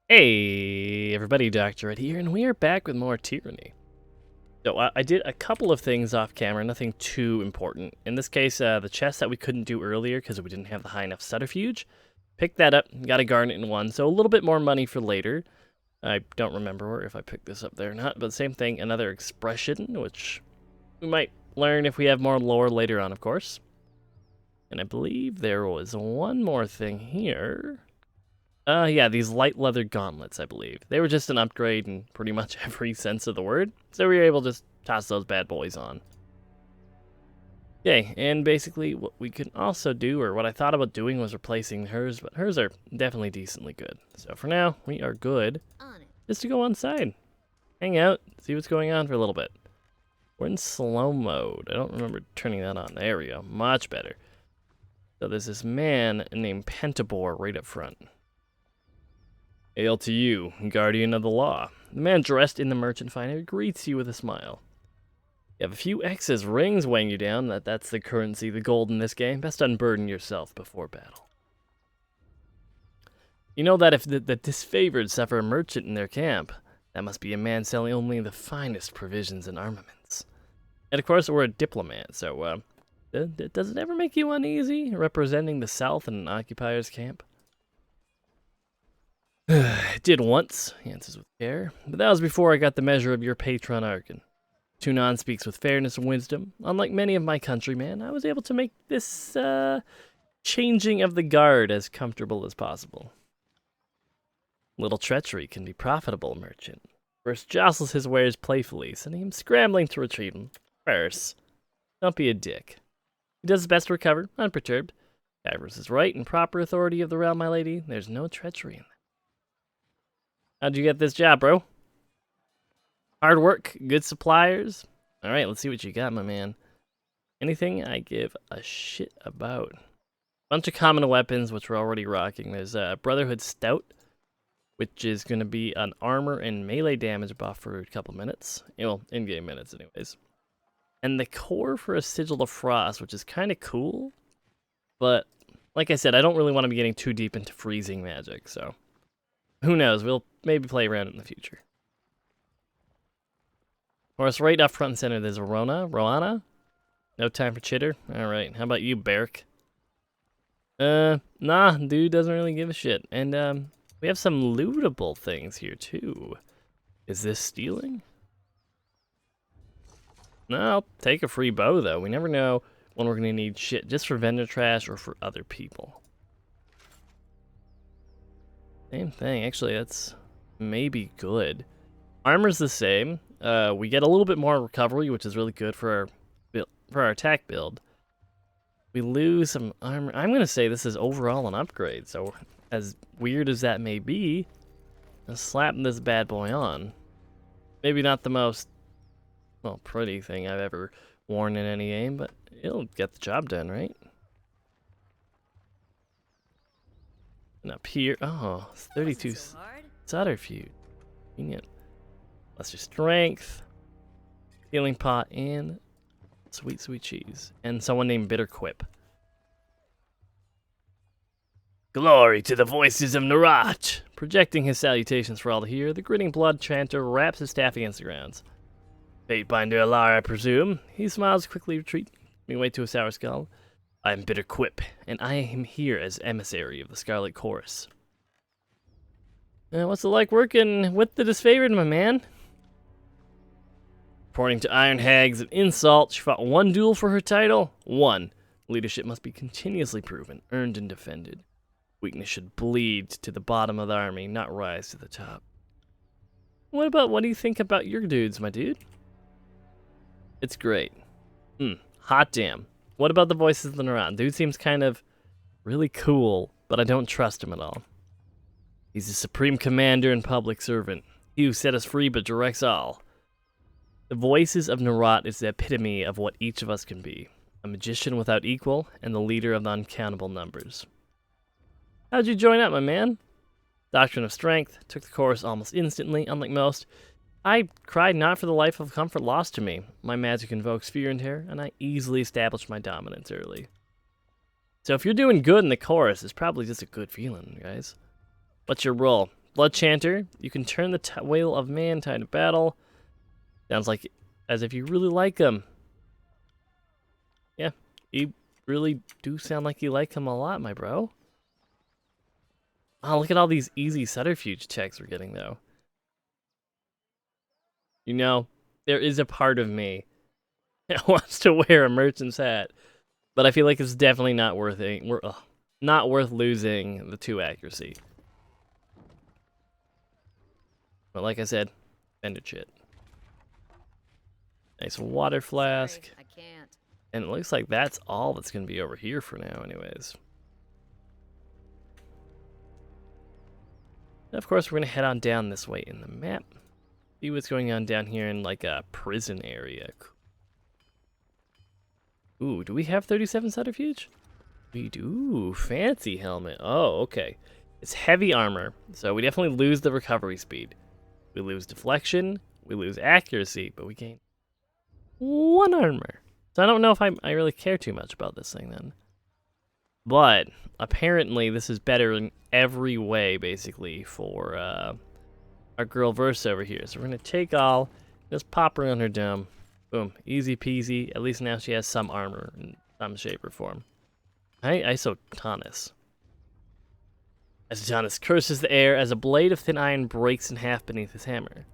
Hey everybody, Dr. Ed here, and we are back with more Tyranny. So I did a couple of things off camera, nothing too important. In this case, the chest that we couldn't do earlier because we didn't have the high enough subterfuge. Picked that up, got a garnet in one, so a little bit more money for later. I don't remember if I picked this up there or not, but same thing, another expression, which we might learn if we have more lore later on, of course. And I believe there was one more thing here. Yeah, these light leather gauntlets, I believe. They were just an upgrade in pretty much every sense of the word, so we were able to just toss those bad boys on. Okay, and basically what we can also do, or what I thought about doing, was replacing hers, but hers are definitely decently good. So for now, we are good just to go inside, hang out, see what's going on for a little bit. We're in slow mode. I don't remember turning that on. There we go. Much better. So there's this man named Pentabore right up front. Hail to you, guardian of the law. The man dressed in the merchant finery greets you with a smile. You have a few X's rings weighing you down. That's the currency, the gold in this game. Best unburden yourself before battle. You know that if the disfavored suffer a merchant in their camp, that must be a man selling only the finest provisions and armaments. And of course, we're a diplomat, so does it ever make you uneasy representing the South in an occupier's camp? It did once, he answers with care, but that was before I got the measure of your patron Archon. Tunon speaks with fairness and wisdom. Unlike many of my countrymen, I was able to make this changing of the guard as comfortable as possible. Little treachery can be profitable, merchant. First jostles his wares playfully, sending him scrambling to retrieve them. First, don't be a dick. He does his best to recover, unperturbed. Avarice is right and proper authority of the realm, my lady. There's no treachery in that. How'd you get this job, bro? Hard work, good suppliers. All right, let's see what you got, my man. Anything I give a shit about. Bunch of common weapons, which we're already rocking. There's a Brotherhood Stout, which is going to be an armor and melee damage buff for a couple minutes. Well, in-game minutes, anyways. And the core for a Sigil of Frost, which is kind of cool. But, like I said, I don't really want to be getting too deep into freezing magic, so... Who knows, we'll maybe play around in the future. Of course, right up front and center, there's Roana. No time for chitter. Alright, how about you, Barrick? Nah, dude doesn't really give a shit. And, we have some lootable things here, too. Is this stealing? No, I'll take a free bow, though. We never know when we're gonna need shit, just for vendor trash or for other people. Same thing. Actually, that's maybe good. Armor's the same. We get a little bit more recovery, which is really good for our attack build. We lose some armor. I'm gonna say this is overall an upgrade. So, as weird as that may be, I'm slapping this bad boy on. Maybe not the most, well, pretty thing I've ever worn in any game, but it'll get the job done, right? And up here, oh, it's 32 subterfuge. Convenient. Lesser strength, healing pot, and sweet, sweet cheese. And someone named Bitter Quip. Glory to the voices of Narat! Projecting his salutations for all to hear, the grinning blood chanter raps his staff against the grounds. Fatebinder Alar, I presume. He smiles, quickly retreating away to a sour skull. I am Bitter Quip, and I am here as emissary of the Scarlet Chorus. What's it like working with the disfavored, my man? According to Iron Hags of Insult, she fought one duel for her title. One. Leadership must be continuously proven, earned, and defended. Weakness should bleed to the bottom of the army, not rise to the top. What do you think about your dudes, my dude? It's great. Hot damn. What about the voices of the Naran? Dude seems kind of really cool, but I don't trust him at all. He's the supreme commander and public servant. He who set us free but directs all. The voices of Narat is the epitome of what each of us can be. A magician without equal, and the leader of the uncountable numbers. How'd you join up, my man? Doctrine of Strength. Took the course almost instantly, unlike most. I cried not for the life of comfort lost to me. My magic invokes fear and terror, and I easily established my dominance early. So if you're doing good in the chorus, it's probably just a good feeling, guys. What's your role? Blood Chanter. You can turn the wheel of man tide to battle. Sounds like as if you really like him. Yeah, you really do sound like you like him a lot, my bro. Oh, look at all these easy subterfuge checks we're getting, though. You know, there is a part of me that wants to wear a merchant's hat, but I feel like it's definitely not worth it. Not worth losing the 2 accuracy. But like I said, bandit shit. Nice water flask. Sorry, I can't. And it looks like that's all that's going to be over here for now, anyways. And of course, we're going to head on down this way in the map. See what's going on down here in, like, a prison area. Ooh, do we have 37 subterfuge? We do. Fancy helmet. Oh, okay. It's heavy armor, so we definitely lose the recovery speed. We lose deflection, we lose accuracy, but we gain 1 armor. So I don't know if I really care too much about this thing then. But apparently this is better in every way, basically, for our girl Verse over here. So we're going to take all, just pop her on her dome. Boom. Easy peasy. At least now she has some armor in some shape or form. Hey, Isotonus. Isotonus curses the air as a blade of thin iron breaks in half beneath his hammer.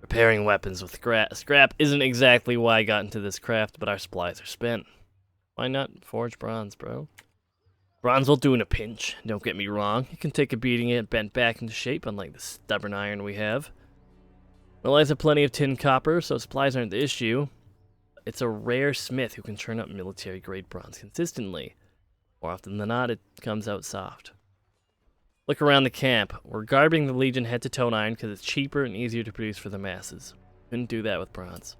Repairing weapons with scrap isn't exactly why I got into this craft, but our supplies are spent. Why not forge bronze, bro? Bronze will do in a pinch, don't get me wrong. It can take a beating and bent back into shape, unlike the stubborn iron we have. Relies have plenty of tin copper, so supplies aren't the issue. It's a rare smith who can churn up military-grade bronze consistently. More often than not, it comes out soft. Look around the camp. We're garbing the Legion head-to-toe iron because it's cheaper and easier to produce for the masses. Couldn't do that with bronze.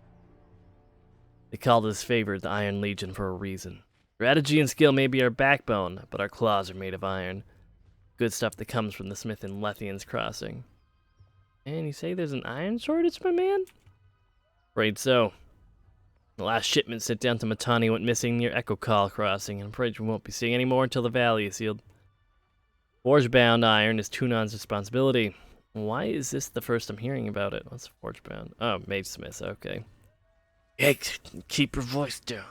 They called us favored the Iron Legion for a reason. Strategy and skill may be our backbone, but our claws are made of iron. Good stuff that comes from the smith in Lethian's Crossing. And you say there's an iron shortage, my man? Afraid so. The last shipment sent down to Matani went missing near Echo Call Crossing, and I'm afraid we won't be seeing any more until the valley is sealed. Forge-bound iron is Tunon's responsibility. Why is this the first I'm hearing about it? What's forge-bound? Oh, Mage Smith, okay. Hey, keep your voice down.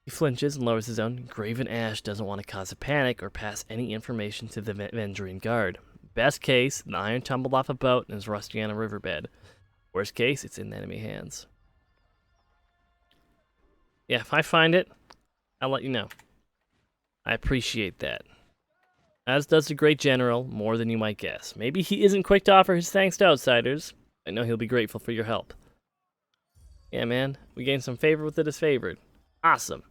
He flinches and lowers his own. Graven Ash doesn't want to cause a panic or pass any information to the Vendrian Guard. Best case, the iron tumbled off a boat and is rusting on a riverbed. Worst case, it's in enemy hands. Yeah, if I find it, I'll let you know. I appreciate that. As does the great general, more than you might guess. Maybe he isn't quick to offer his thanks to outsiders. I know he'll be grateful for your help. Yeah, man, we gained some favor with the disfavored. Awesome.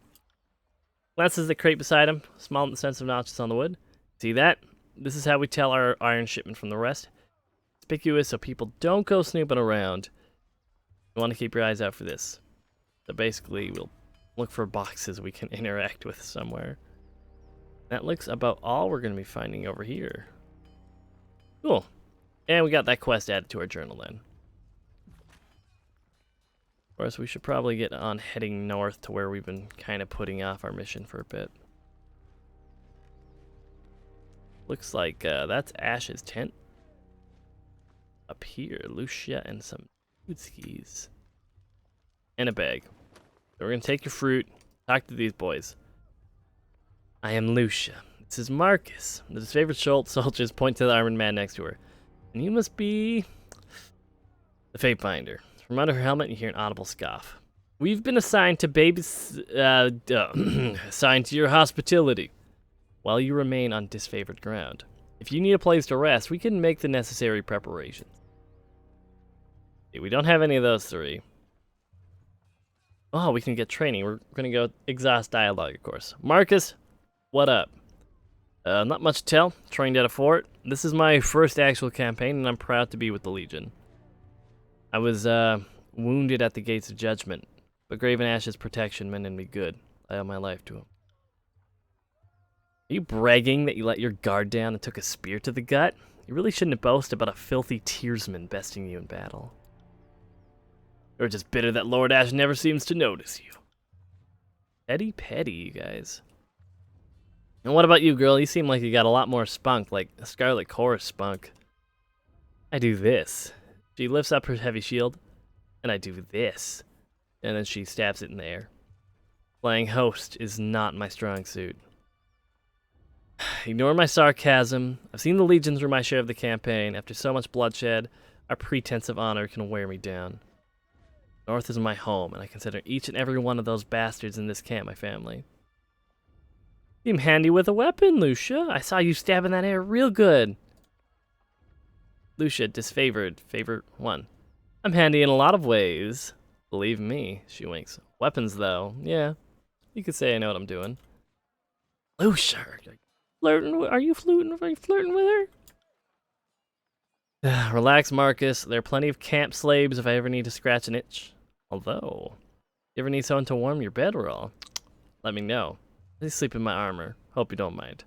Glances the crate beside him, small in the sense of notches on the wood. See that? This is how we tell our iron shipment from the rest. Conspicuous so people don't go snooping around. You want to keep your eyes out for this. So basically, we'll look for boxes we can interact with somewhere. That looks about all we're going to be finding over here. Cool. And we got that quest added to our journal then. Of course, we should probably get on heading north to where we've been kind of putting off our mission for a bit. Looks like that's Ash's tent. Up here, Lucia and some food skis. And a bag. So we're going to take your fruit, talk to these boys. I am Lucia. This is Marcus. His favorite soldiers point to the armored man next to her. And you must be the Fate Finder. From under her helmet, you hear an audible scoff. We've been assigned to assigned to your hospitality, while you remain on disfavored ground. If you need a place to rest, we can make the necessary preparations. See, we don't have any of those 3. Oh, we can get training. We're gonna go exhaust dialogue, of course. Marcus, what up? Not much to tell. Trained at a fort. This is my first actual campaign, and I'm proud to be with the Legion. I was wounded at the Gates of Judgment, but Graven Ash's protection meant me good. I owe my life to him. Are you bragging that you let your guard down and took a spear to the gut? You really shouldn't boast about a filthy tearsman besting you in battle. You're just bitter that Lord Ash never seems to notice you. Petty, you guys. And what about you, girl? You seem like you got a lot more spunk, like a Scarlet Chorus spunk. I do this. She lifts up her heavy shield, and I do this. And then she stabs it in the air. Playing host is not my strong suit. Ignore my sarcasm. I've seen the Legion through my share of the campaign. After so much bloodshed, our pretense of honor can wear me down. North is my home, and I consider each and every one of those bastards in this camp my family. Seem handy with a weapon, Lucia. I saw you stabbing that air real good. Lucia, disfavored. Favorite 1. I'm handy in a lot of ways. Believe me, she winks. Weapons, though. Yeah, you could say I know what I'm doing. Lucia, are you flirting with her? Relax, Marcus. There are plenty of camp slaves if I ever need to scratch an itch. Although, you ever need someone to warm your bedroll, let me know. Please sleep in my armor. Hope you don't mind.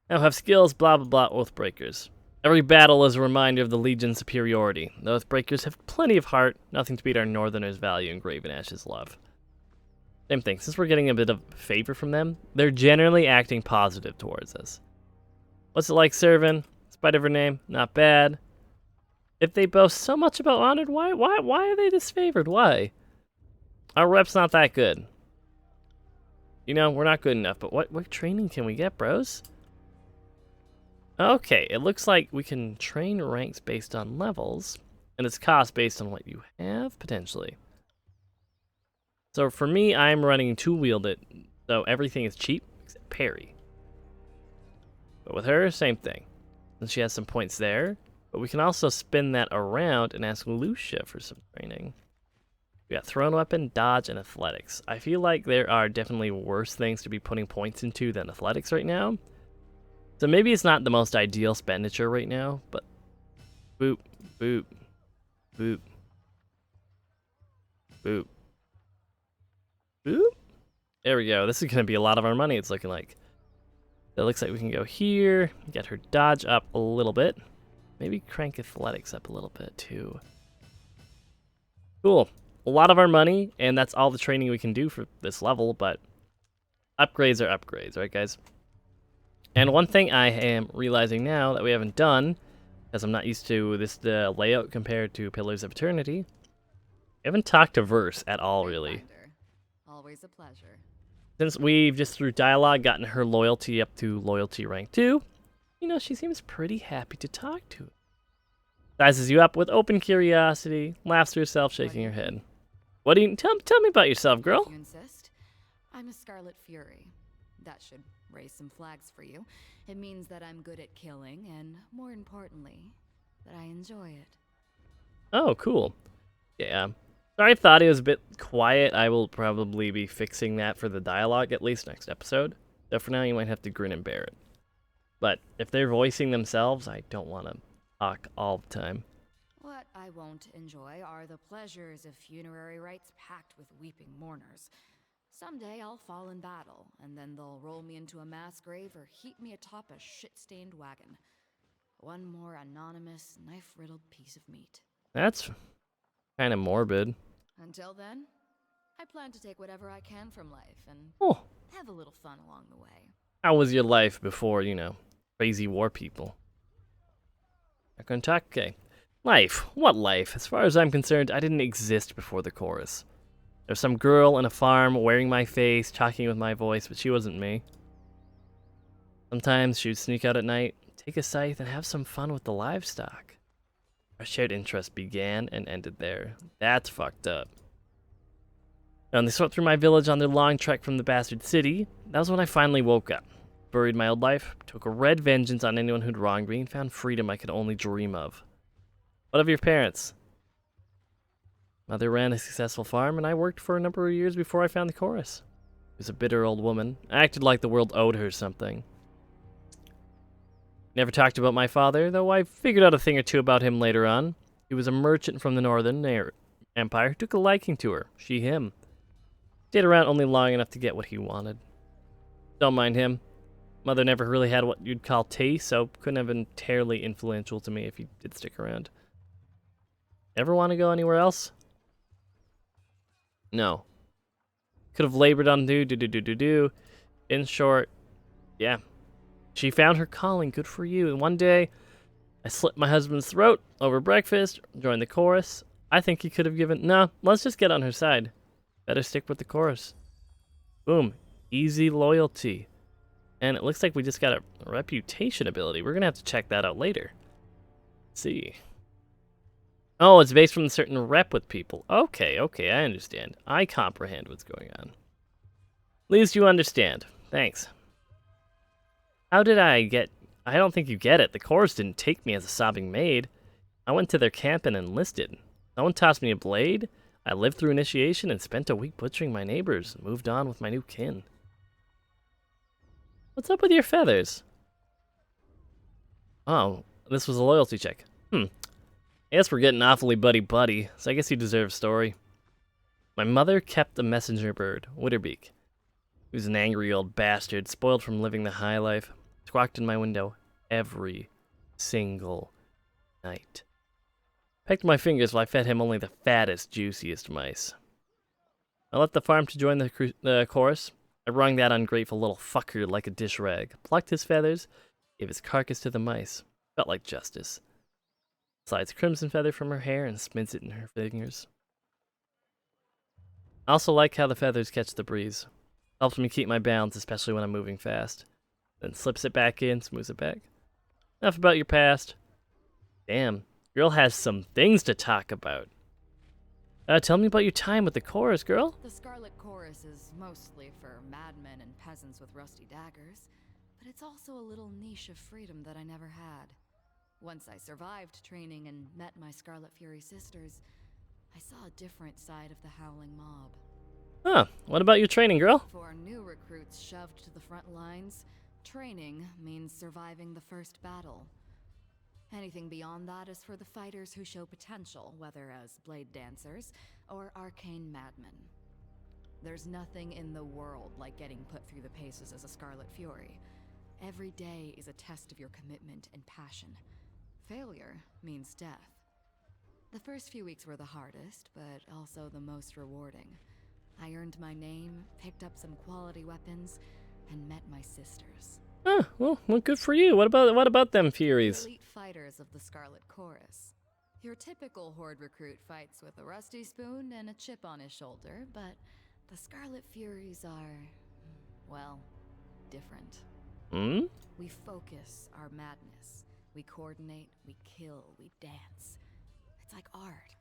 Now have skills, blah blah blah, Oathbreakers. Every battle is a reminder of the Legion's superiority. The Oathbreakers have plenty of heart, nothing to beat our Northerners' value and Graven Ash's love. Same thing, since we're getting a bit of favor from them, they're generally acting positive towards us. What's it like serving? In spite of her name, not bad. If they boast so much about honored, why are they disfavored? Why? Our rep's not that good. You know, we're not good enough, but what training can we get, bros? Okay, it looks like we can train ranks based on levels, and it's cost based on what you have, potentially. So for me, I'm running two-wielded, so everything is cheap except parry. But with her, same thing. And she has some points there, but we can also spin that around and ask Lucia for some training. We got thrown weapon, dodge, and athletics. I feel like there are definitely worse things to be putting points into than athletics right now. So maybe it's not the most ideal expenditure right now, but boop, boop, boop, boop, boop. There we go. This is going to be a lot of our money, it's looking like. It looks like we can go here, get her dodge up a little bit. Maybe crank athletics up a little bit too. Cool. A lot of our money, and that's all the training we can do for this level, but upgrades are upgrades, right, guys? And one thing I am realizing now that we haven't done, because I'm not used to this layout compared to Pillars of Eternity, we haven't talked to Verse at all, really. Always a pleasure. Since we've just through dialogue gotten her loyalty up to loyalty rank 2, you know, she seems pretty happy to talk to. Sizes you up with open curiosity, laughs to herself, shaking her head. What do you tell me about yourself, girl? If you insist. I'm a Scarlet Fury. That should raise some flags for you. It means that I'm good at killing, and more importantly, that I enjoy it. Oh, cool. Yeah. Sorry, I thought it was a bit quiet. I will probably be fixing that for the dialogue, at least next episode. So for now, you might have to grin and bear it. But if they're voicing themselves, I don't want to talk all the time. What I won't enjoy are the pleasures of funerary rites packed with weeping mourners. Someday I'll fall in battle, and then they'll roll me into a mass grave or heap me atop a shit-stained wagon. One more anonymous, knife-riddled piece of meat. That's kind of morbid. Until then, I plan to take whatever I can from life and have a little fun along the way. How was your life before, you know, crazy war people? Not gonna talk? Okay. Life. What life? As far as I'm concerned, I didn't exist before the chorus. There's some girl in a farm wearing my face, talking with my voice, but she wasn't me. Sometimes she would sneak out at night, take a scythe, and have some fun with the livestock. Our shared interest began and ended there. That's fucked up. And they swept through my village on their long trek from the bastard city. That was when I finally woke up. Buried my old life, took a red vengeance on anyone who'd wronged me, and found freedom I could only dream of. What of your parents? Mother ran a successful farm, and I worked for a number of years before I found the chorus. She was a bitter old woman. I acted like the world owed her something. Never talked about my father, though I figured out a thing or two about him later on. He was a merchant from the Northern Empire who took a liking to her. She, him. Stayed around only long enough to get what he wanted. Don't mind him. Mother never really had what you'd call taste, so couldn't have been terribly influential to me if he did stick around. Ever want to go anywhere else? No. Could have labored on do. In short, yeah, she found her calling. Good for you. And one day, I slit my husband's throat over breakfast, joined the chorus. I think he could have given. No, let's just get on her side. Better stick with the chorus. Boom. Easy loyalty. And it looks like we just got a reputation ability. We're going to have to check that out later. Let's see. Oh, it's based from a certain rep with people. Okay, I understand. I comprehend what's going on. At least you understand. Thanks. How did I get... I don't think you get it. The chorus didn't take me as a sobbing maid. I went to their camp and enlisted. No one tossed me a blade. I lived through initiation and spent a week butchering my neighbors and moved on with my new kin. What's up with your feathers? Oh, this was a loyalty check. I guess we're getting awfully buddy-buddy, so I guess you deserve a story. My mother kept a messenger bird, Witterbeak. He was an angry old bastard, spoiled from living the high life. Squawked in my window every single night. Pecked my fingers while I fed him only the fattest, juiciest mice. I left the farm to join the chorus. I wrung that ungrateful little fucker like a dish rag, plucked his feathers, gave his carcass to the mice. Felt like justice. Slides crimson feather from her hair and spins it in her fingers. I also like how the feathers catch the breeze. Helps me keep my balance, especially when I'm moving fast. Then slips it back in, smooths it back. Enough about your past. Damn, girl has some things to talk about. Tell me about your time with the chorus, girl. The Scarlet Chorus is mostly for madmen and peasants with rusty daggers, but it's also a little niche of freedom that I never had. Once I survived training and met my Scarlet Fury sisters, I saw a different side of the Howling Mob. Huh, what about your training, girl? For new recruits shoved to the front lines, training means surviving the first battle. Anything beyond that is for the fighters who show potential, whether as blade dancers or arcane madmen. There's nothing in the world like getting put through the paces as a Scarlet Fury. Every day is a test of your commitment and passion. Failure means death. The first few weeks were the hardest, but also the most rewarding. I earned my name, picked up some quality weapons, and met my sisters. Huh, well, good for you. What about them Furies? Elite fighters of the Scarlet Chorus. Your typical Horde recruit fights with a rusty spoon and a chip on his shoulder, but the Scarlet Furies are, well, different. We focus our madness. We coordinate, we kill, we dance. It's like art.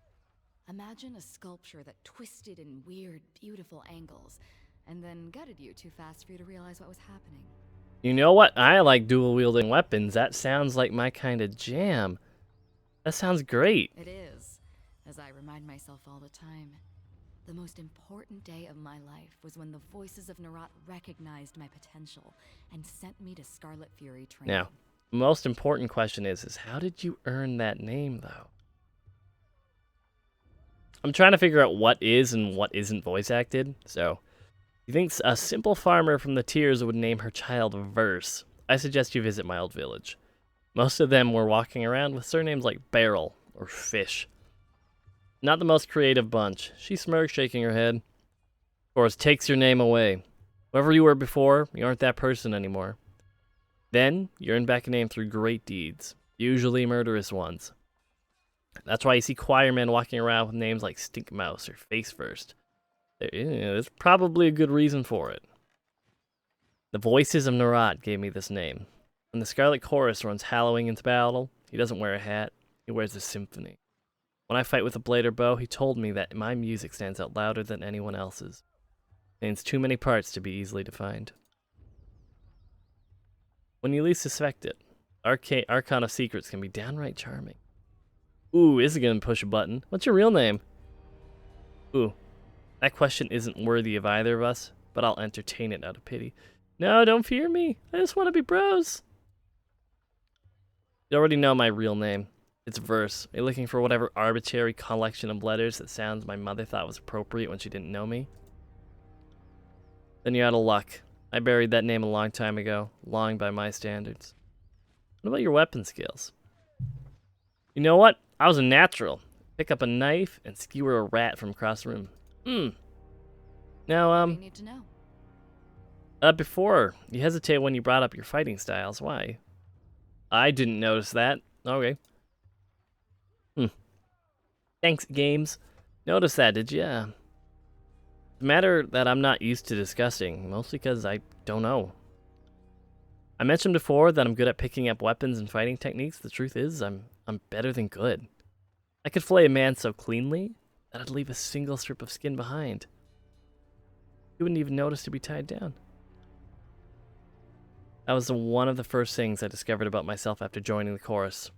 Imagine a sculpture that twisted in weird, beautiful angles, and then gutted you too fast for you to realize what was happening. You know what? I like dual-wielding weapons. That sounds like my kind of jam. That sounds great. It is, as I remind myself all the time. The most important day of my life was when the voices of Nerat recognized my potential and sent me to Scarlet Fury training. Now, the most important question is how did you earn that name, though? I'm trying to figure out what is and what isn't voice acted, so... You think a simple farmer from the Tiers would name her child Verse? I suggest you visit my old village. Most of them were walking around with surnames like Barrel or Fish. Not the most creative bunch. She smirked, shaking her head. Of course, takes your name away. Whoever you were before, you aren't that person anymore. Then, you earn back a name through great deeds, usually murderous ones. That's why you see choirmen walking around with names like Stink Mouse or Face First. There's probably a good reason for it. The voices of Nerat gave me this name. When the Scarlet Chorus runs hallowing into battle, he doesn't wear a hat, he wears a symphony. When I fight with a blade or bow, he told me that my music stands out louder than anyone else's. It contains too many parts to be easily defined. When you least suspect it, Archon of Secrets can be downright charming. Ooh, is it gonna push a button? What's your real name? Ooh. That question isn't worthy of either of us, but I'll entertain it out of pity. No, don't fear me. I just want to be bros. You already know my real name. It's Verse. Are you looking for whatever arbitrary collection of letters that sounds my mother thought was appropriate when she didn't know me? Then you're out of luck. I buried that name a long time ago, long by my standards. What about your weapon skills? You know what? I was a natural. Pick up a knife and skewer a rat from across the room. Now, What do you need to know? Before, you hesitate when you brought up your fighting styles. Why? I didn't notice that. Okay. Thanks, games. Notice that, did ya? It's a matter that I'm not used to discussing, mostly because I don't know. I mentioned before that I'm good at picking up weapons and fighting techniques. The truth is, I'm better than good. I could flay a man so cleanly that I'd leave a single strip of skin behind. You wouldn't even notice to be tied down. That was one of the first things I discovered about myself after joining the chorus.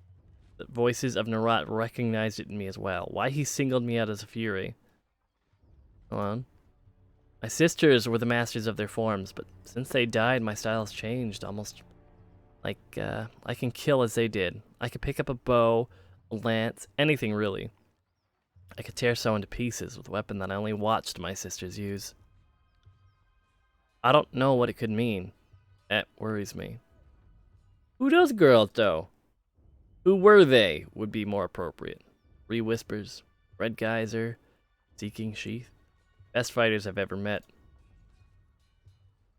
The voices of Narat recognized it in me as well. Why he singled me out as a fury. Hold on. My sisters were the masters of their forms, but since they died, my style has changed. Almost like I can kill as they did. I could pick up a bow, a lance, anything really. I could tear someone to pieces with a weapon that I only watched my sisters use. I don't know what it could mean. That worries me. Who those girls, though? Who were they would be more appropriate. Three Whispers, Red Geyser, Seeking Sheath. Best fighters I've ever met.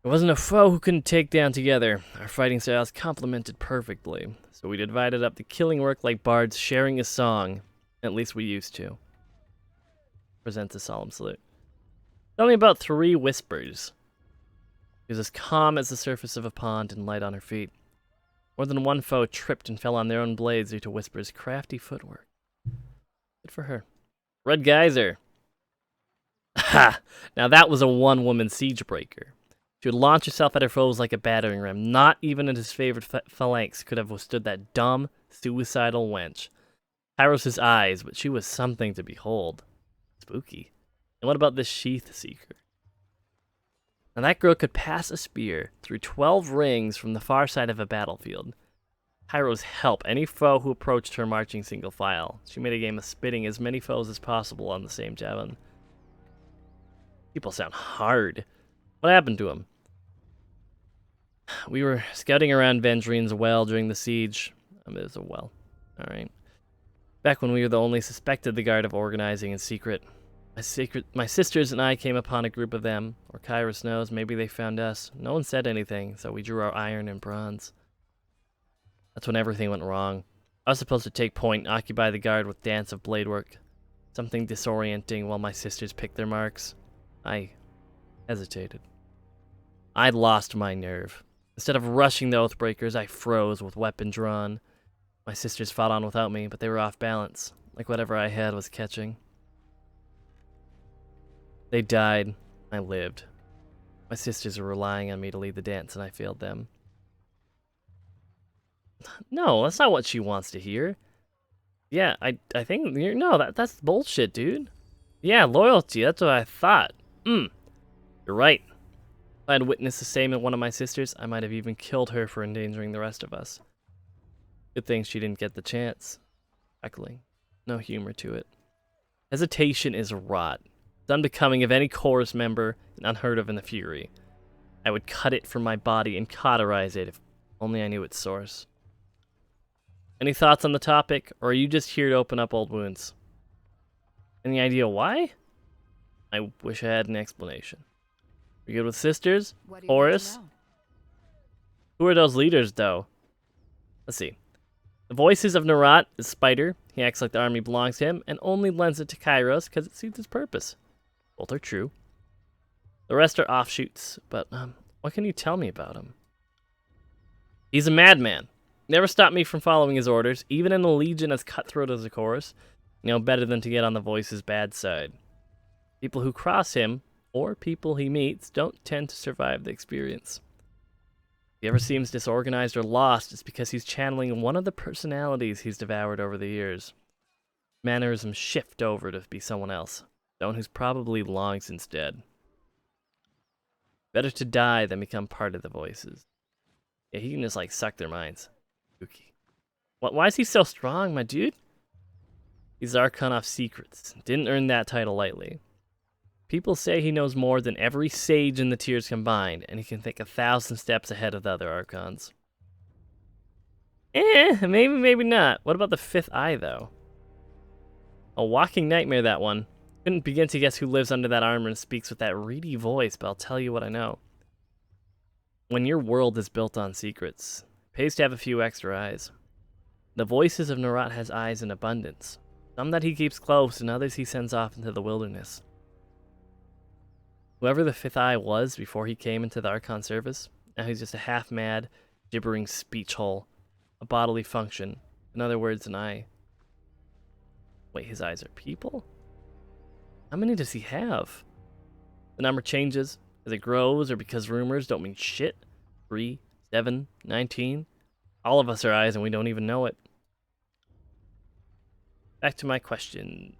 It wasn't a foe who couldn't take down together. Our fighting styles complemented perfectly, so we divided up the killing work like bards sharing a song. At least we used to. Presents a solemn salute. Tell me about Three Whispers. She was as calm as the surface of a pond and light on her feet. More than one foe tripped and fell on their own blades due to Whisper's crafty footwork. Good for her. Red Geyser. Ha! Now that was a one-woman siege breaker. She would launch herself at her foes like a battering ram. Not even his favorite phalanx could have withstood that dumb, suicidal wench. Kairos' eyes, but she was something to behold. Spooky. And what about this Sheath Seeker? Now that girl could pass a spear through 12 rings from the far side of a battlefield. Kairos help any foe who approached her marching single file. She made a game of spitting as many foes as possible on the same javelin. People sound hard. What happened to him? We were scouting around Vendrian's well during the siege. It was a well. Alright. Back when we were the only suspected the guard of organizing in secret. My sisters and I came upon a group of them, or Kairos knows, maybe they found us. No one said anything, so we drew our iron and bronze. That's when everything went wrong. I was supposed to take point and occupy the guard with dance of blade work. Something disorienting while my sisters picked their marks. I hesitated. I'd lost my nerve. Instead of rushing the Oathbreakers, I froze with weapon drawn. My sisters fought on without me, but they were off balance, like whatever I had was catching. They died. I lived. My sisters were relying on me to lead the dance, and I failed them. No, that's not what she wants to hear. Yeah, I think that's bullshit, dude. Yeah, loyalty. That's what I thought. You're right. If I had witnessed the same in one of my sisters, I might have even killed her for endangering the rest of us. Good thing she didn't get the chance. Heckling. No humor to it. Hesitation is rot. It's unbecoming of any chorus member and unheard of in the Fury. I would cut it from my body and cauterize it if only I knew its source. Any thoughts on the topic, or are you just here to open up old wounds? Any idea why? I wish I had an explanation. You good with sisters? Horus? Who are those leaders, though? Let's see. The voices of Narat is Spider. He acts like the army belongs to him, and only lends it to Kairos because it suits his purpose. Both are true. The rest are offshoots, but what can you tell me about him? He's a madman. Never stopped me from following his orders, even in a legion as cutthroat as a chorus. Better than to get on the voice's bad side. People who cross him, or people he meets, don't tend to survive the experience. If he ever seems disorganized or lost, it's because he's channeling one of the personalities he's devoured over the years. Mannerisms shift over to be someone else, someone who's probably long since dead. Better to die than become part of the voices. Yeah, he can just suck their minds. Spooky. Why is he so strong, my dude? He's Archon of Secrets. Didn't earn that title lightly. People say he knows more than every sage in the tiers combined, and he can think 1,000 steps ahead of the other Archons. Maybe not. What about the fifth eye, though? A walking nightmare, that one. Couldn't begin to guess who lives under that armor and speaks with that reedy voice, but I'll tell you what I know. When your world is built on secrets, it pays to have a few extra eyes. The voices of Narat has eyes in abundance. Some that he keeps close, and others he sends off into the wilderness. Whoever the fifth eye was before he came into the Archon service, now he's just a half-mad, gibbering speech hole. A bodily function. In other words, an eye. Wait, his eyes are people? How many does he have? The number changes as it grows, or because rumors don't mean shit. 3, 7, 19. All of us are eyes and we don't even know it. Back to my question.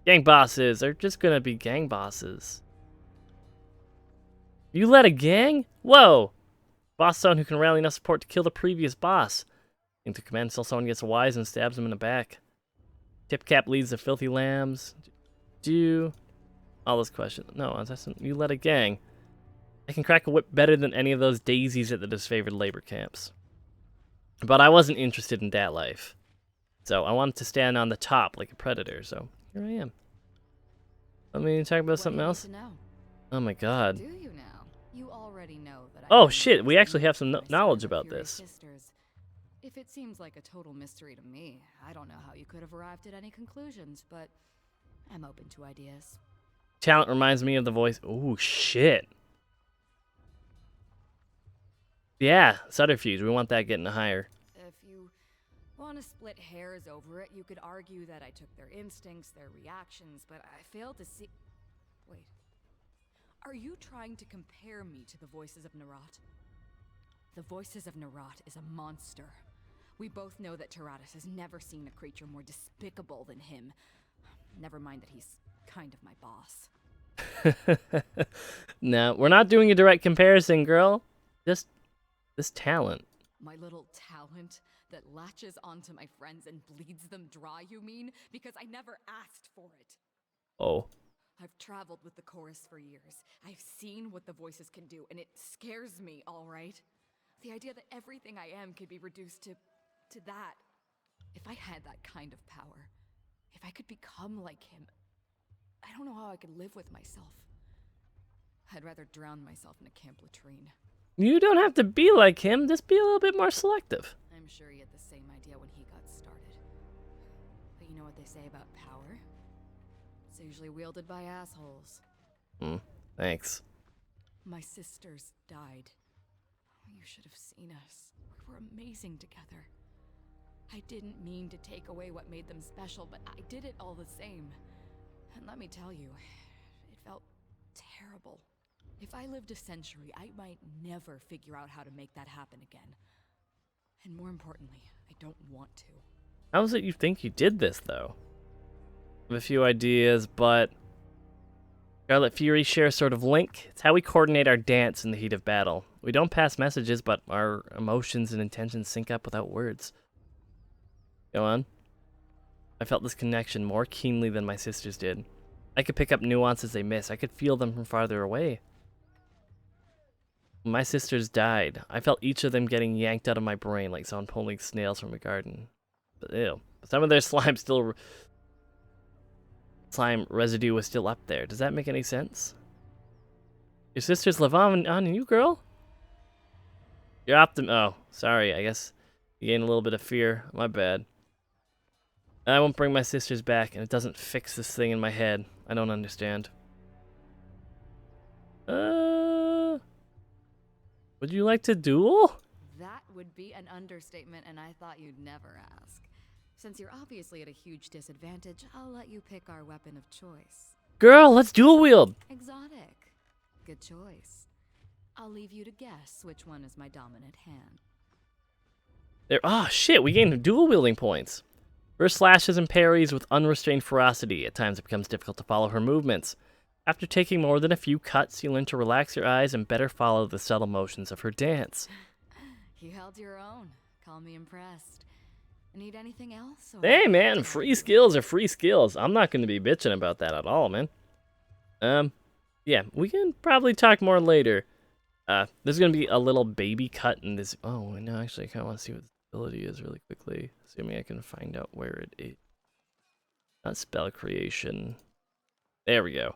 Gang bosses are just gonna be gang bosses. You led a gang? Whoa! Boss someone who can rally enough support to kill the previous boss. Into command until someone gets wise and stabs him in the back. Tipcap leads the filthy lambs. Do all those questions. No, you led a gang. I can crack a whip better than any of those daisies at the disfavored labor camps. But I wasn't interested in that life. So I wanted to stand on the top like a predator, so here I am. Let me talk about something else. Oh my god. Do you now? You already know that Oh shit, we actually have some knowledge about this. If it seems like a total mystery to me, I don't know how you could have arrived at any conclusions, but I'm open to ideas. Talent reminds me of the voice. Ooh, shit. Yeah, subterfuge. We want that getting higher. If you want to split hairs over it, you could argue that I took their instincts, their reactions, but I failed to see... Wait. Are you trying to compare me to the voices of Narat? The voices of Narat is a monster. We both know that Tyranny has never seen a creature more despicable than him. Never mind that he's kind of my boss. No, we're not doing a direct comparison, girl. Just this talent. My little talent that latches onto my friends and bleeds them dry, you mean? Because I never asked for it. Oh. I've traveled with the chorus for years. I've seen what the voices can do, and it scares me, all right? The idea that everything I am could be reduced to that. If I had that kind of power, if I could become like him, I don't know how I could live with myself. I'd rather drown myself in a camp latrine. You don't have to be like him, just be a little bit more selective. I'm sure he had the same idea when he got started. But you know what they say about power? It's usually wielded by assholes. Thanks. My sisters died. You should have seen us. We were amazing together. I didn't mean to take away what made them special, but I did it all the same. And let me tell you, it felt terrible. If I lived a century, I might never figure out how to make that happen again. And more importantly, I don't want to. How is it you think you did this, though? I have a few ideas, but Scarlet Fury share a sort of link. It's how we coordinate our dance in the heat of battle. We don't pass messages, but our emotions and intentions sync up without words. Go on. I felt this connection more keenly than my sisters did. I could pick up nuances they miss. I could feel them from farther away. When my sisters died, I felt each of them getting yanked out of my brain like someone pulling snails from a garden. But ew. Some of their slime residue was still up there. Does that make any sense? Your sisters live on in you, girl? You're oh, sorry. I guess you gained a little bit of fear. My bad. I won't bring my sisters back, and it doesn't fix this thing in my head. I don't understand. Would you like to duel? That would be an understatement, and I thought you'd never ask. Since you're obviously at a huge disadvantage, I'll let you pick our weapon of choice. Girl, let's dual wield. Exotic. Good choice. I'll leave you to guess which one is my dominant hand. There. Ah, shit. We gained dual wielding points. Burst slashes and parries with unrestrained ferocity. At times it becomes difficult to follow her movements. After taking more than a few cuts, you learn to relax your eyes and better follow the subtle motions of her dance. You held your own. Call me impressed. Need anything else? Or hey, man, free skills are free skills. I'm not going to be bitching about that at all, man. Yeah, we can probably talk more later. There's going to be a little baby cut in this. Oh, no, actually, I kind of want to see what this ability is really quickly. Assuming I can find out where it is. Not spell creation. There we go.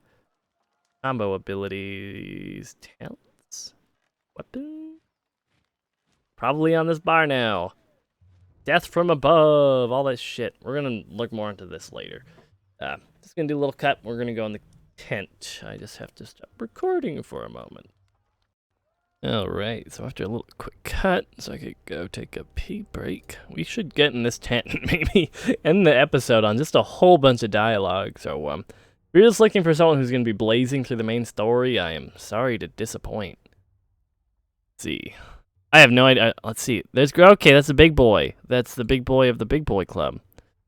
Combo abilities. Talents. Weapon. Probably on this bar now. Death from above, all that shit. We're gonna look more into this later. Just gonna do a little cut. We're gonna go in the tent. I just have to stop recording for a moment. Alright, so after a little quick cut, so I could go take a pee break, we should get in this tent and maybe end the episode on just a whole bunch of dialogue. So, if you're just looking for someone who's going to be blazing through the main story, I am sorry to disappoint. Let's see. I have no idea. Let's see. Okay, that's the big boy. That's the big boy of the big boy club.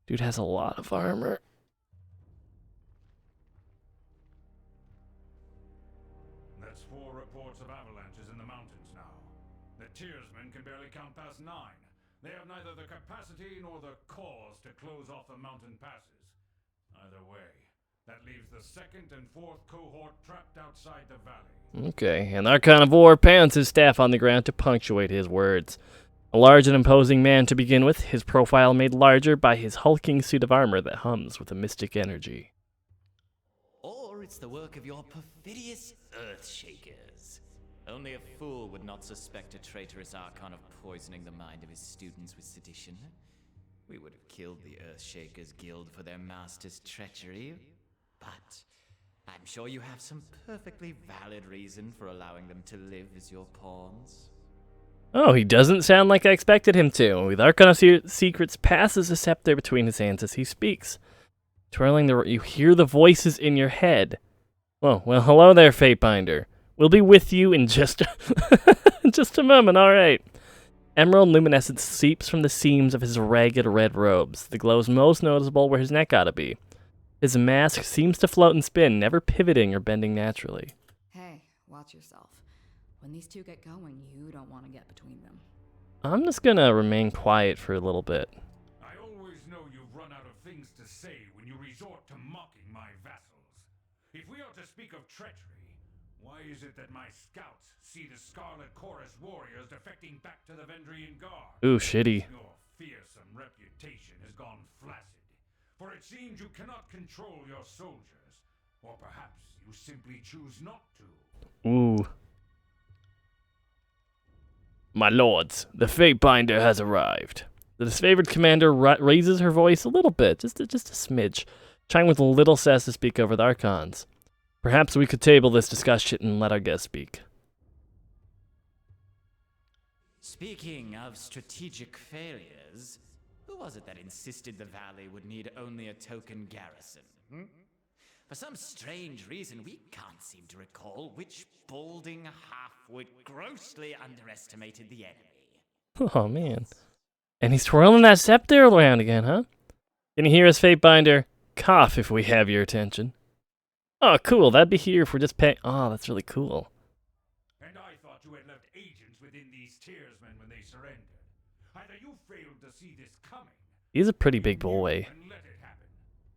Dude has a lot of armor. That's 4 reports of avalanches in the mountains now. The Tearsmen can barely count past 9. They have neither the capacity nor the cause to close off the mountain passes. Either way, that leaves the 2nd and 4th cohort trapped outside the valley. Okay, and Archon of War pounds his staff on the ground to punctuate his words. A large and imposing man to begin with, his profile made larger by his hulking suit of armor that hums with a mystic energy. Or it's the work of your perfidious Earthshakers. Only a fool would not suspect a traitorous Archon of poisoning the mind of his students with sedition. We would have killed the Earthshakers Guild for their master's treachery, but I'm sure you have some perfectly valid reason for allowing them to live as your pawns. Oh, he doesn't sound like I expected him to. With Archon of Secrets passes a scepter between his hands as he speaks. Twirling you hear the voices in your head. Well, hello there, Fatebinder. We'll be with you in just just a moment, all right. Emerald luminescence seeps from the seams of his ragged red robes. The glow is most noticeable where his neck ought to be. His mask seems to float and spin, never pivoting or bending naturally. Hey, watch yourself. When these two get going, you don't want to get between them. I'm just gonna remain quiet for a little bit. I always know you've run out of things to say when you resort to mocking my vassals. If we are to speak of treachery, why is it that my scouts see the Scarlet Chorus warriors defecting back to the Vendrian Guard? Ooh, shitty. Your fearsome reputation has gone flaccid, for it seems you cannot control your soldiers, or perhaps you simply choose not to. Ooh. My lords, the Fatebinder has arrived. The disfavored commander raises her voice a little bit, just a smidge, trying with little sass to speak over the Archons. Perhaps we could table this discussion and let our guest speak. Speaking of strategic failures, who was it that insisted the valley would need only a token garrison? For some strange reason, we can't seem to recall which balding halfwit grossly underestimated the enemy. Oh, man. And he's twirling that scepter around again, huh? Can you hear us, Fatebinder? Cough if we have your attention. Oh, cool. That'd be here if we're just paying. Oh, that's really cool. And I thought you had left agents within these Tearsmen when they surrendered. Either you failed to see this coming. He's a pretty big boy. And let it happen.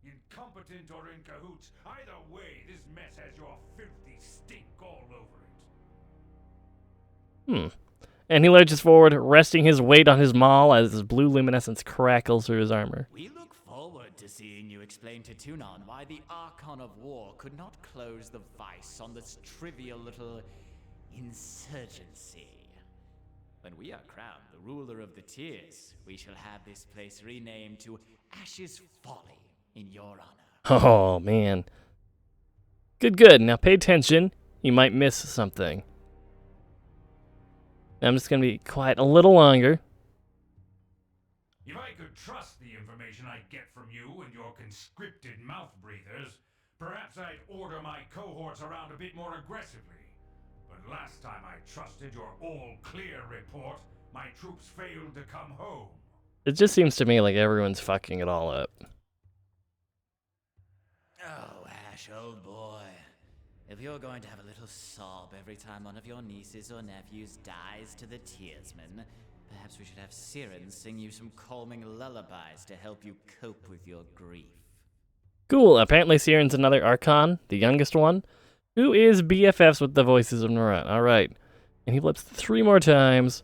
Incompetent or in cahoots, either way, this mess has your filthy stink all over it. And he lurches forward, resting his weight on his maul as his blue luminescence crackles through his armor. We look forward to seeing you explain to Tunon why the Archon of War could not close the vice on this trivial little insurgency. When we are crowned the ruler of the Tears, we shall have this place renamed to Ash's Folly in your honor. Oh, man. Good. Now pay attention. You might miss something. I'm just going to be quiet a little longer. If I could trust the information I get from you and your conscripted mouth breathers, perhaps I'd order my cohorts around a bit more aggressively. But last time I trusted your all-clear report, my troops failed to come home. It just seems to me like everyone's fucking it all up. Oh, Ash, old boy. If you're going to have a little sob every time one of your nieces or nephews dies to the Tearsmen, perhaps we should have Siren sing you some calming lullabies to help you cope with your grief. Cool. Apparently Siren's another Archon, the youngest one, who is BFFs with the voices of Narat. All right. And he flips 3 more times.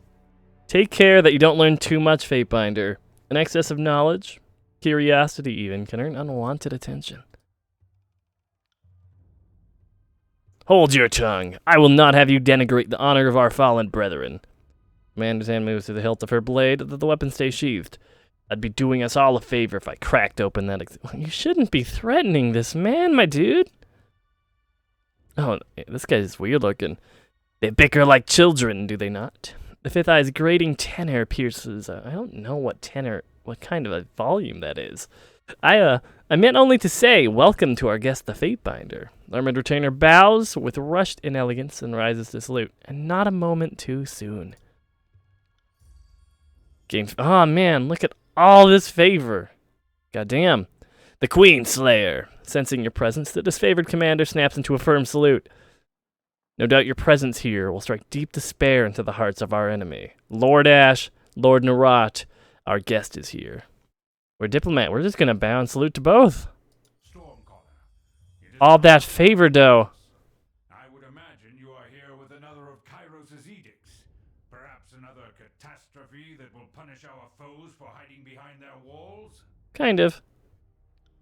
Take care that you don't learn too much, Fatebinder. An excess of knowledge, curiosity even, can earn unwanted attention. Hold your tongue. I will not have you denigrate the honor of our fallen brethren. Commander's hand moves to the hilt of her blade, that the weapon stays sheathed. I'd be doing us all a favor if I cracked open that You shouldn't be threatening this man, my dude. Oh, this guy's weird looking. They bicker like children, do they not? The fifth eye's grating tenor pierces. I don't know what kind of a volume that is. I meant only to say, welcome to our guest, the Fatebinder. Armored retainer bows with rushed inelegance and rises to salute, and not a moment too soon. Oh man, look at all this favor. Goddamn. The Queen Slayer. Sensing your presence, the disfavored commander snaps into a firm salute. No doubt your presence here will strike deep despair into the hearts of our enemy. Lord Ash, Lord Narat, our guest is here. We're diplomat. We're just gonna bow and salute to both. All that favor, though. I would imagine you are here with another of Kairos' edicts. Perhaps another catastrophe that will punish our foes for hiding behind their walls? Kind of.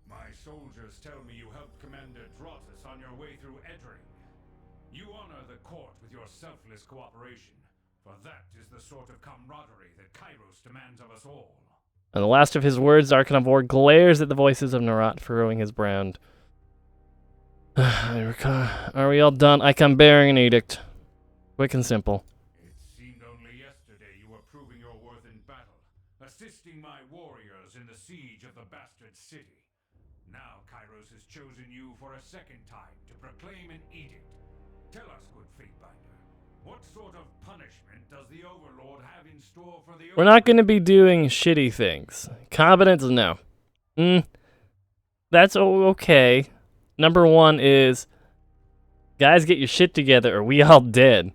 My soldiers tell me you helped Commander Drotus on your way through Edring. You honor the court with your selfless cooperation, for that is the sort of camaraderie that Kairos demands of us all. On the last of his words, Archon of War glares at the voices of Narat, furrowing his brow. Are we all done? I come bearing an edict. Quick and simple. It seemed only yesterday you were proving your worth in battle, assisting my warriors in the siege of the bastard city. Now Kairos has chosen you for a second time to proclaim an edict. Tell us, good Fatebinder, what sort of punishment does the Overlord have in store for the We're not going to be doing shitty things. Competence, no. That's okay. Number one is, guys, get your shit together or we all dead.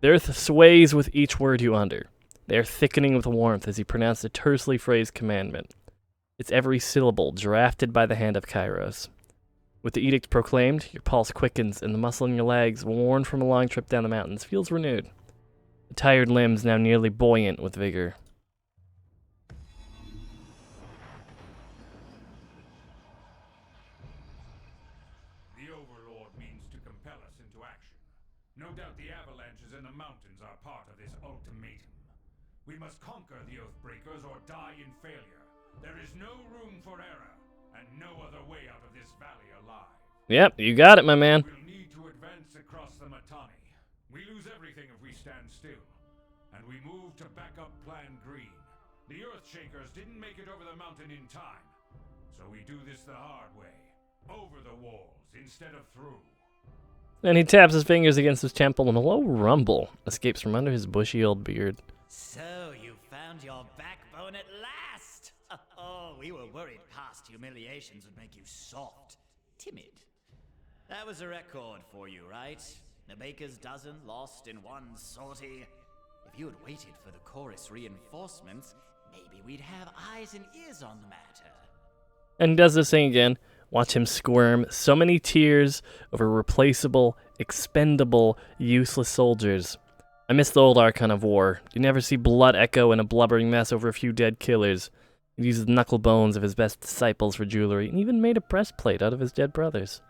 The earth sways with each word you utter. They are thickening with warmth as he pronounced a tersely phrased commandment. Its every syllable drafted by the hand of Kairos. With the edict proclaimed, your pulse quickens and the muscle in your legs, worn from a long trip down the mountains, feels renewed. The tired limbs now nearly buoyant with vigor. The Overlord means to compel us into action. No doubt the avalanches in the mountains are part of this ultimatum. We must conquer the Oathbreakers or die in failure. There is no room for error, and no other way out of this valley alive. Yep, you got it, my man. We'll need to advance across the Matani. We lose everything if we stand still. And we move to back up Plan Green. The Earthshakers didn't make it over the mountain in time. So we do this the hard way. Over the walls instead of through. Then he taps his fingers against his temple and a low rumble escapes from under his bushy old beard. So you found your backbone at last! Oh, we were worried past humiliations would make you soft, timid. That was a record for you, right? The baker's dozen lost in one sortie. If you had waited for the chorus reinforcements, maybe we'd have eyes and ears on the matter. And he does this thing again. Watch him squirm. So many tears over replaceable, expendable, useless soldiers. I miss the old Archon of War. You never see blood echo in a blubbering mess over a few dead killers. He uses the knuckle bones of his best disciples for jewelry, and even made a breastplate out of his dead brothers.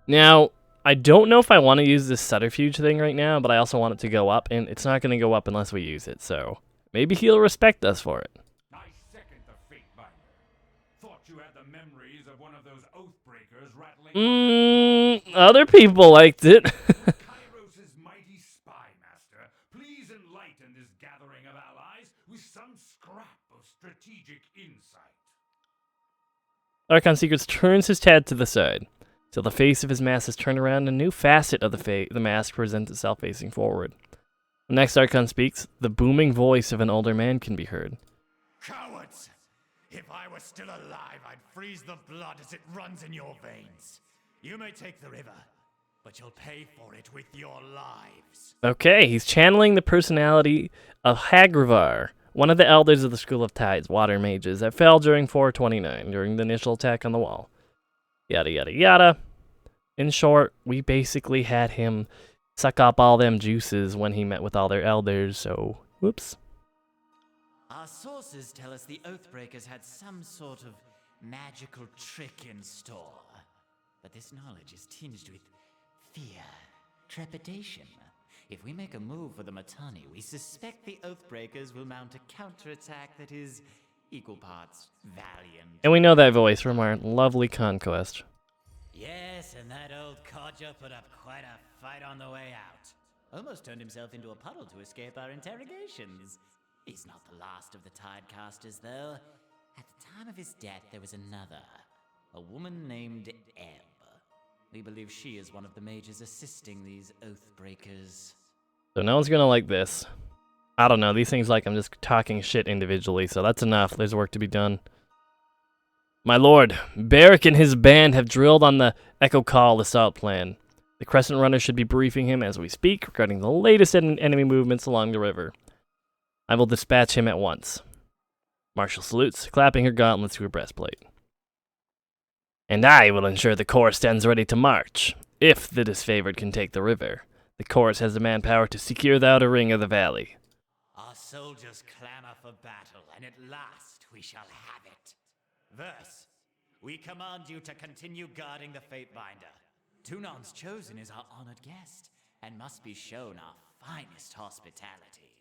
Now, I don't know if I want to use this subterfuge thing right now, but I also want it to go up, and it's not going to go up unless we use it, so maybe he'll respect us for it. I second the Fatebinder. Thought you had the memories of one of those Oathbreakers rattling... Other people liked it. Kairos' mighty spy master, please enlighten this gathering of allies with some scrap of strategic insight. Archon Secrets turns his head to the side, till the face of his mask is turned around and a new facet of the mask presents itself facing forward. The next Archon speaks, the booming voice of an older man can be heard. Cowards! If I were still alive, I'd freeze the blood as it runs in your veins. You may take the river, but you'll pay for it with your lives. Okay, he's channeling the personality of Hagravar, one of the elders of the School of Tides, water mages, that fell during 429, during the initial attack on the wall. Yada, yada, yada. In short, we basically had him suck up all them juices when he met with all their elders, so, whoops. Our sources tell us the Oathbreakers had some sort of magical trick in store. But this knowledge is tinged with fear, trepidation. If we make a move for the Matani, we suspect the Oathbreakers will mount a counterattack that is equal parts valiant. And we know that voice from our lovely conquest. Yes, and that old codger put up quite a fight on the way out. Almost turned himself into a puddle to escape our interrogations. He's not the last of the Tidecasters, though. At the time of his death, there was another. A woman named Ebb. We believe she is one of the mages assisting these Oathbreakers. So no one's gonna like this. I don't know, these things like I'm just talking shit individually, so that's enough. There's work to be done. My lord, Barrick and his band have drilled on the Echo Call assault plan. The Crescent Runner should be briefing him as we speak regarding the latest enemy movements along the river. I will dispatch him at once. Marshal salutes, clapping her gauntlets to her breastplate. And I will ensure the corps stands ready to march, if the disfavored can take the river. The corps has the manpower to secure the outer ring of the valley. Our soldiers clamor for battle, and at last we shall have it. Thus, we command you to continue guarding the Fatebinder. Tunan's Chosen is our honored guest, and must be shown our finest hospitality.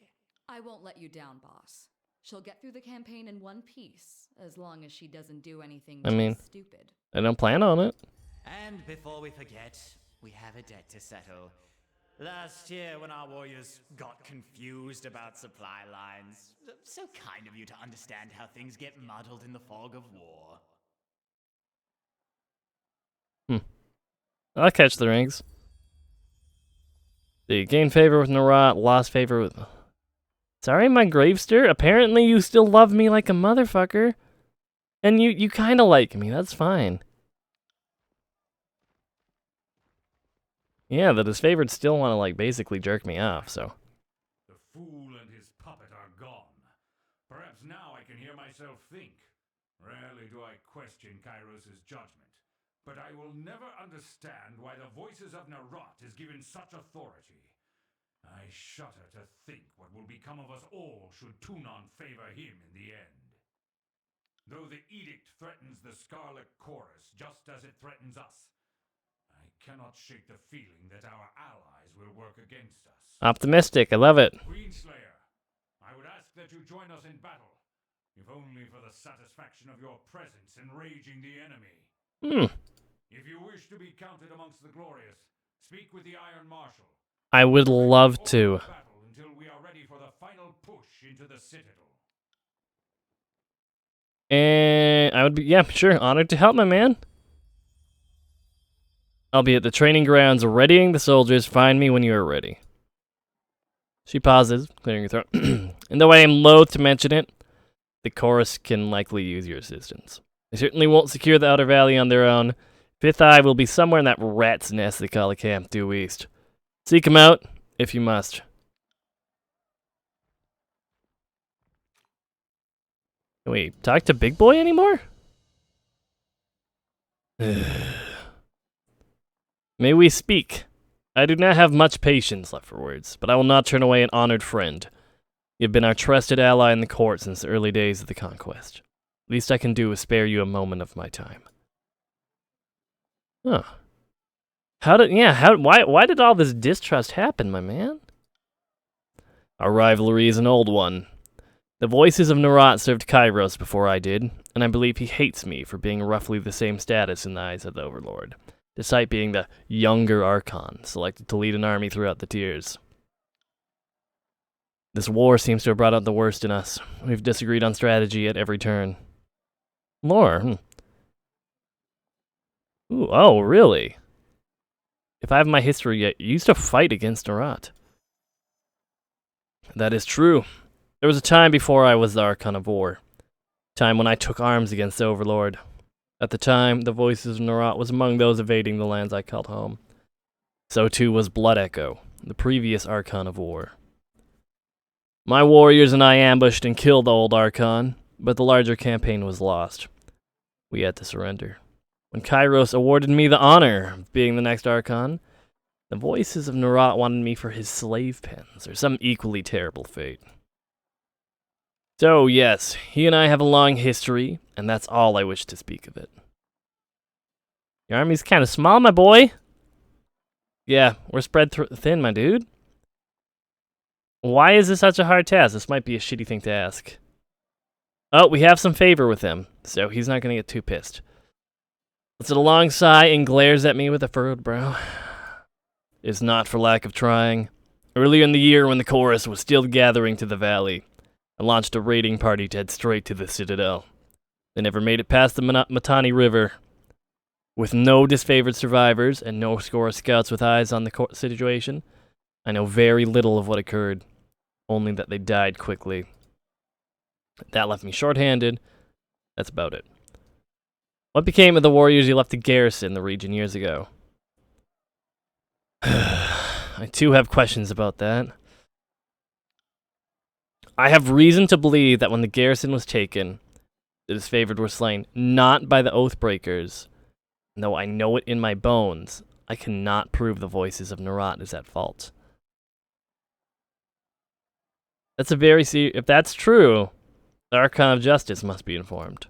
I won't let you down, boss. She'll get through the campaign in one piece, as long as she doesn't do anything stupid. I don't plan on it. And before we forget, we have a debt to settle. Last year, when our warriors got confused about supply lines, so kind of you to understand how things get muddled in the fog of war. I'll catch the rings. So you gained favor with Narat, lost favor with... Sorry, my Gravester. Apparently you still love me like a motherfucker. And you kind of like me. That's fine. Yeah, the disfavored still want to, like, basically jerk me off, so... The fool and his puppet are gone. Perhaps now I can hear myself think. Rarely do I question Kairos' judgment, but I will never understand why the voices of Narat is given such authority. I shudder to think what will become of us all should Tunon favor him in the end. Though the edict threatens the Scarlet Chorus just as it threatens us, I cannot shake the feeling that our allies will work against us. Optimistic, I love it. Queenslayer, I would ask that you join us in battle, if only for the satisfaction of your presence enraging the enemy. If you wish to be counted amongst the glorious, speak with the Iron Marshal. I would love to. Battle until we are ready for the final push into the Citadel. And I would be, yeah, sure, honored to help, my man. I'll be at the training grounds readying the soldiers. Find me when you are ready. She pauses, clearing her throat. And though I am loath to mention it, the chorus can likely use your assistance. They certainly won't secure the Outer Valley on their own. Fifth Eye will be somewhere in that rat's nest they call a camp due east. Seek him out, if you must. Can we talk to Big Boy anymore? May we speak? I do not have much patience left for words, but I will not turn away an honored friend. You have been our trusted ally in the court since the early days of the conquest. Least I can do is spare you a moment of my time. Huh. Why did all this distrust happen, my man? Our rivalry is an old one. The voices of Narat served Kairos before I did, and I believe he hates me for being roughly the same status in the eyes of the Overlord, despite being the younger Archon selected to lead an army throughout the tiers. This war seems to have brought out the worst in us. We've disagreed on strategy at every turn. Lore. Ooh, oh, really? If I have my history yet, you used to fight against Narat. That is true. There was a time before I was the Archon of War. Time when I took arms against the Overlord. At the time, the voices of Narat was among those evading the lands I called home. So too was Blood Echo, the previous Archon of War. My warriors and I ambushed and killed the old Archon, but the larger campaign was lost. We had to surrender. When Kairos awarded me the honor of being the next Archon, the voices of Narat wanted me for his slave pens, or some equally terrible fate. So, yes, he and I have a long history, and that's all I wish to speak of it. Your army's kind of small, my boy. Yeah, we're spread thin, my dude. Why is this such a hard task? This might be a shitty thing to ask. Oh, we have some favor with him, so he's not going to get too pissed. Lets it a long sigh and glares at me with a furrowed brow. It's not for lack of trying. Earlier in the year, when the chorus was still gathering to the valley, I launched a raiding party to head straight to the Citadel. They never made it past the Matani River. With no disfavored survivors and no score of scouts with eyes on the situation, I know very little of what occurred, only that they died quickly. That left me short-handed. That's about it. What became of the warriors you left to garrison the region years ago? I too have questions about that. I have reason to believe that when the garrison was taken, the disfavored were slain not by the Oathbreakers. And though I know it in my bones, I cannot prove the voices of Narat is at fault. That's a very if that's true, the Archon of Justice must be informed.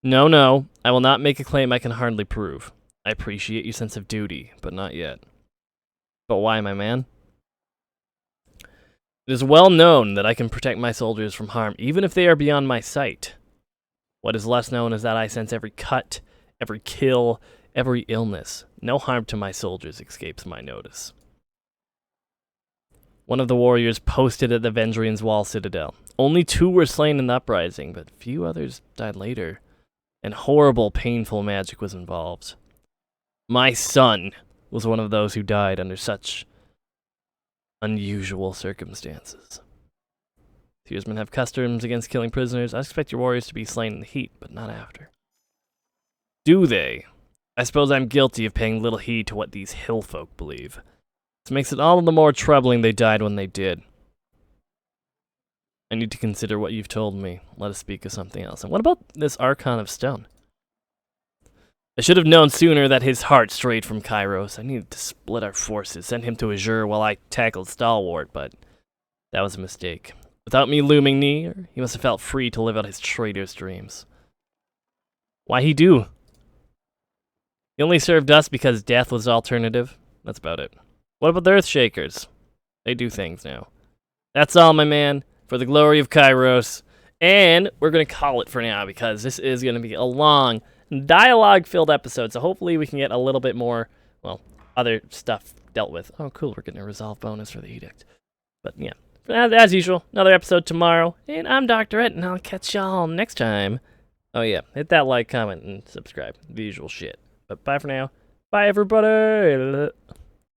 No, I will not make a claim I can hardly prove. I appreciate your sense of duty, but not yet. But why, my man? It is well known that I can protect my soldiers from harm, even if they are beyond my sight. What is less known is that I sense every cut, every kill, every illness. No harm to my soldiers escapes my notice. One of the warriors posted at the Vendrian's Wall Citadel. Only 2 were slain in the uprising, but few others died later. And horrible, painful magic was involved. My son was one of those who died under such unusual circumstances. Tearsmen have customs against killing prisoners. I expect your warriors to be slain in the heat, but not after. Do they? I suppose I'm guilty of paying little heed to what these hill folk believe. This makes it all the more troubling they died when they did. I need to consider what you've told me. Let us speak of something else. And what about this Archon of Stone? I should have known sooner that his heart strayed from Kairos. I needed to split our forces, send him to Azure while I tackled Stalwart, but that was a mistake. Without me looming near, he must have felt free to live out his traitor's dreams. Why he do? He only served us because death was the alternative. That's about it. What about the Earthshakers? They do things now. That's all, my man, for the glory of Kairos. And we're going to call it for now because this is going to be a long, dialogue-filled episode. So hopefully we can get a little bit more, well, other stuff dealt with. Oh, cool. We're getting a resolve bonus for the Edict. But yeah, as usual, another episode tomorrow. And I'm Dr. Ed, and I'll catch y'all next time. Oh yeah, hit that like, comment, and subscribe. The usual shit. But bye for now. Bye, everybody.